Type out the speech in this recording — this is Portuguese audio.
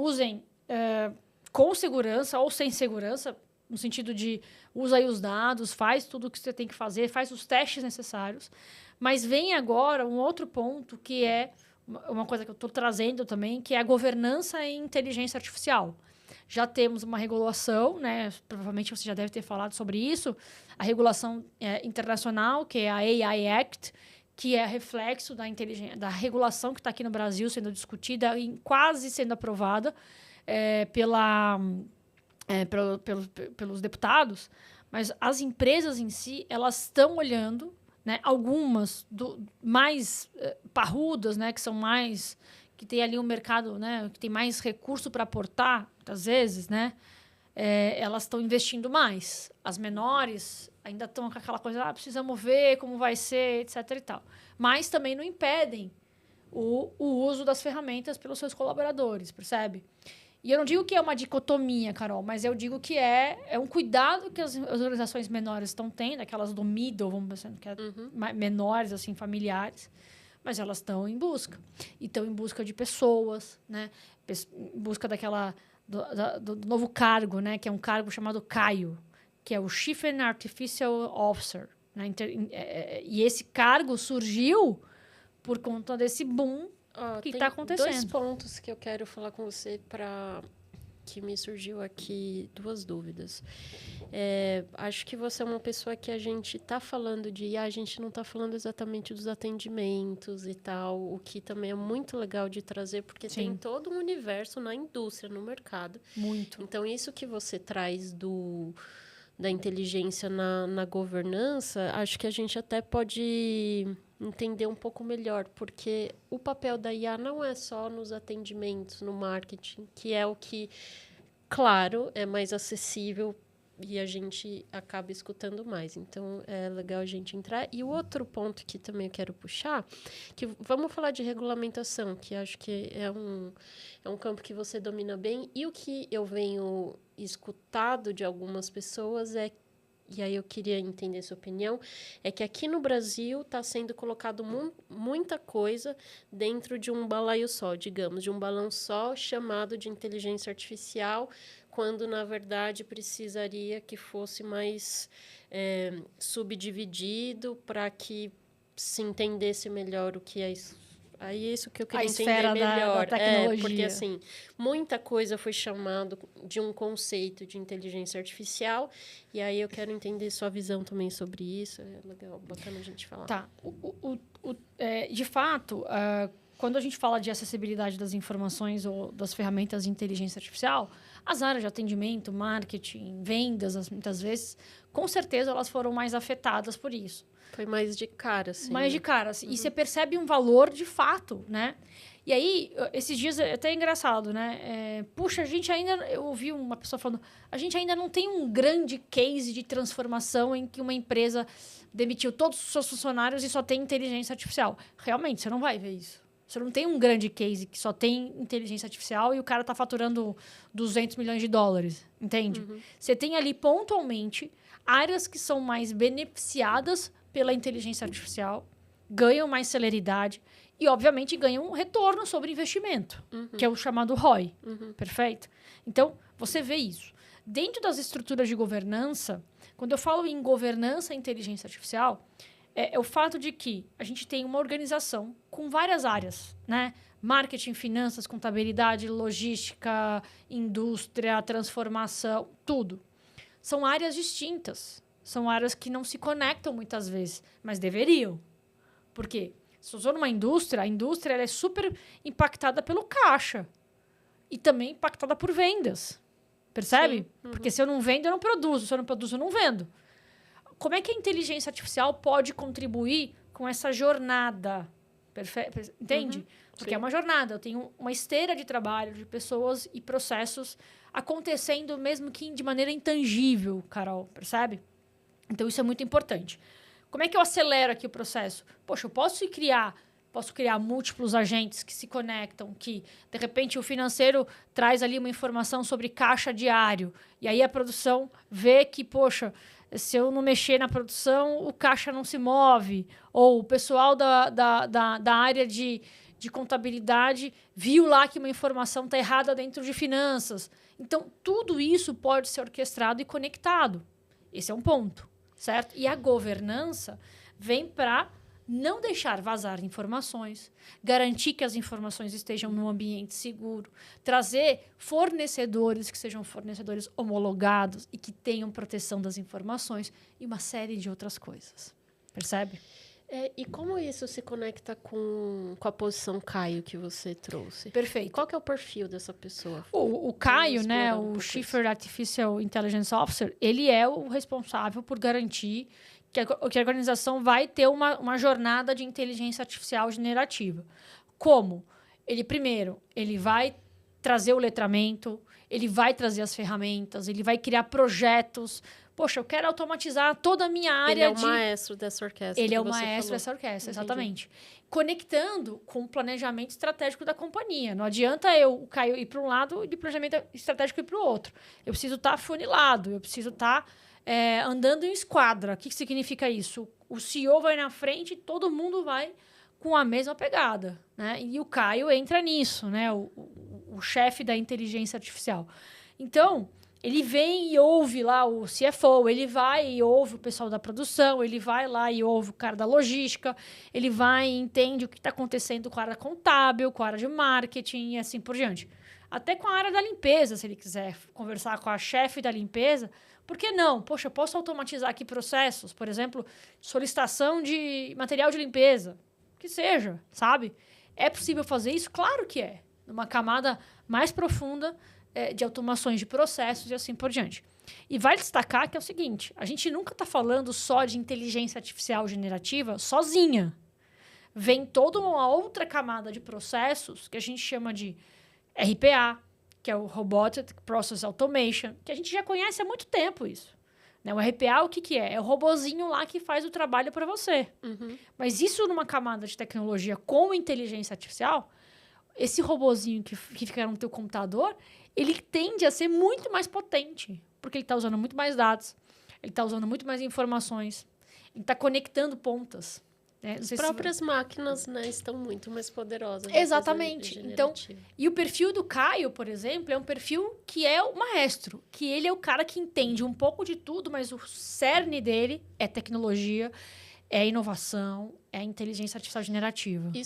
usem com segurança ou sem segurança, no sentido de usa aí os dados, faz tudo o que você tem que fazer, faz os testes necessários. Mas vem agora um outro ponto que é uma coisa que eu estou trazendo também, que é a governança em inteligência artificial. Já temos uma regulação, né? Provavelmente você já deve ter falado sobre isso, a regulação internacional, que é a AI Act, que é reflexo da regulação que está aqui no Brasil sendo discutida e quase sendo aprovada pelos deputados. Mas as empresas em si, elas estão olhando, né, algumas mais parrudas, né, que são mais... que tem ali um mercado, né, que tem mais recurso para aportar, muitas vezes, né, elas estão investindo mais. As menores ainda estão com aquela coisa, precisamos ver como vai ser, etc. e tal. Mas também não impedem o uso das ferramentas pelos seus colaboradores, percebe? E eu não digo que é uma dicotomia, Carol, mas eu digo que é um cuidado que as organizações menores estão tendo, aquelas do middle, vamos dizer, que menores, assim, familiares, mas elas estão em busca. E estão em busca de pessoas, né? Em busca do novo cargo, né? Que é um cargo chamado CAIO, que é o Chief Artificial Officer. Né? E esse cargo surgiu por conta desse boom que está acontecendo. Tem 2 pontos que eu quero falar com você que me surgiu aqui 2 dúvidas. Acho que você é uma pessoa que a gente está falando a gente não está falando exatamente dos atendimentos e tal, o que também é muito legal de trazer, porque tem todo um universo na indústria, no mercado. Muito. Então, isso que você traz da inteligência na governança, acho que a gente até pode entender um pouco melhor, porque o papel da IA não é só nos atendimentos, no marketing, que é o que, claro, é mais acessível e a gente acaba escutando mais. Então, é legal a gente entrar. E o outro ponto que também eu quero puxar, que vamos falar de regulamentação, que acho que é um campo que você domina bem. E o que eu venho escutado de algumas pessoas e aí eu queria entender sua opinião, é que aqui no Brasil está sendo colocado muita coisa dentro de um balaio só, digamos, de um balão só chamado de inteligência artificial, quando, na verdade, precisaria que fosse mais subdividido para que se entendesse melhor o que é isso. Aí isso que eu queria entender melhor. Da tecnologia. Porque, assim, muita coisa foi chamado de um conceito de inteligência artificial, e aí eu quero entender sua visão também sobre isso. É legal, bacana a gente falar. Tá. De fato, quando a gente fala de acessibilidade das informações ou das ferramentas de inteligência artificial, as áreas de atendimento, marketing, vendas, muitas vezes, com certeza elas foram mais afetadas por isso. Foi mais de cara, assim. Mais de cara, assim. E você percebe um valor de fato, né? E aí, esses dias, é até engraçado, né? Puxa, eu ouvi uma pessoa falando, a gente ainda não tem um grande case de transformação em que uma empresa demitiu todos os seus funcionários e só tem inteligência artificial. Realmente, você não vai ver isso. Você não tem um grande case que só tem inteligência artificial e o cara está faturando 200 milhões de dólares, entende? Você tem ali, pontualmente, áreas que são mais beneficiadas pela inteligência artificial, ganham mais celeridade e, obviamente, ganham um retorno sobre investimento, que é o chamado ROI. Perfeito? Então, você vê isso. Dentro das estruturas de governança, quando eu falo em governança e inteligência artificial, é o fato de que a gente tem uma organização com várias áreas, né? Marketing, finanças, contabilidade, logística, indústria, transformação, tudo. São áreas distintas. São áreas que não se conectam muitas vezes, mas deveriam. Por quê? Se eu sou numa indústria, a indústria ela é super impactada pelo caixa. E também impactada por vendas. Percebe? Porque se eu não vendo, eu não produzo. Se eu não produzo, eu não vendo. Como é que a inteligência artificial pode contribuir com essa jornada? Entende? Porque é uma jornada. Eu tenho uma esteira de trabalho, de pessoas e processos acontecendo mesmo que de maneira intangível, Carol. Percebe? Então, isso é muito importante. Como é que eu acelero aqui o processo? Poxa, eu posso criar múltiplos agentes que se conectam, que, de repente, o financeiro traz ali uma informação sobre caixa diário. E aí a produção vê que, poxa, se eu não mexer na produção, o caixa não se move. Ou o pessoal da área de de contabilidade viu lá que uma informação está errada dentro de finanças. Então, tudo isso pode ser orquestrado e conectado. Esse é um ponto, certo? E a governança vem para não deixar vazar informações, garantir que as informações estejam num ambiente seguro, trazer fornecedores que sejam fornecedores homologados e que tenham proteção das informações e uma série de outras coisas. Percebe? E como isso se conecta com a posição Caio que você trouxe? Perfeito. Qual que é o perfil dessa pessoa? O Caio, né, um o pouco Chief isso. Artificial Intelligence Officer, ele é o responsável por garantir que a organização vai ter uma jornada de inteligência artificial generativa. Como? Ele vai trazer o letramento, ele vai trazer as ferramentas, ele vai criar projetos. Poxa, eu quero automatizar toda a minha área Ele é o maestro dessa orquestra. Ele é o que você maestro falou. dessa orquestra, Entendi. exatamente. Conectando com o planejamento estratégico da companhia. Não adianta o Caio ir para um lado e o planejamento estratégico ir para o outro. Eu preciso estar afunilado, eu preciso estar andando em esquadra. O que significa isso? O CEO vai na frente e todo mundo vai com a mesma pegada, né? E o Caio entra nisso, né? O chefe da inteligência artificial. Então, ele vem e ouve lá o CFO, ele vai e ouve o pessoal da produção, ele vai lá e ouve o cara da logística, ele vai e entende o que está acontecendo com a área contábil, com a área de marketing e assim por diante. Até com a área da limpeza, se ele quiser conversar com a chefe da limpeza, por que não? Poxa, eu posso automatizar aqui processos, por exemplo, solicitação de material de limpeza, que seja, sabe? É possível fazer isso? Claro que é. Numa camada mais profunda de automações de processos e assim por diante. E vale destacar que é o seguinte, a gente nunca está falando só de inteligência artificial generativa sozinha. Vem toda uma outra camada de processos que a gente chama de RPA, que é o Robotic Process Automation, que a gente já conhece há muito tempo isso. Né? O RPA, o que é? É o robozinho lá que faz o trabalho para você. Uhum. Mas isso numa camada de tecnologia com inteligência artificial, esse robozinho que fica no teu computador, ele tende a ser muito mais potente, porque ele está usando muito mais dados, ele está usando muito mais informações, ele está conectando pontas. Né? As próprias máquinas, né, estão muito mais poderosas. Exatamente. Então, e o perfil do Caio, por exemplo, é um perfil que é o maestro, que ele é o cara que entende um pouco de tudo, mas o cerne dele é tecnologia, é inovação, é inteligência artificial generativa.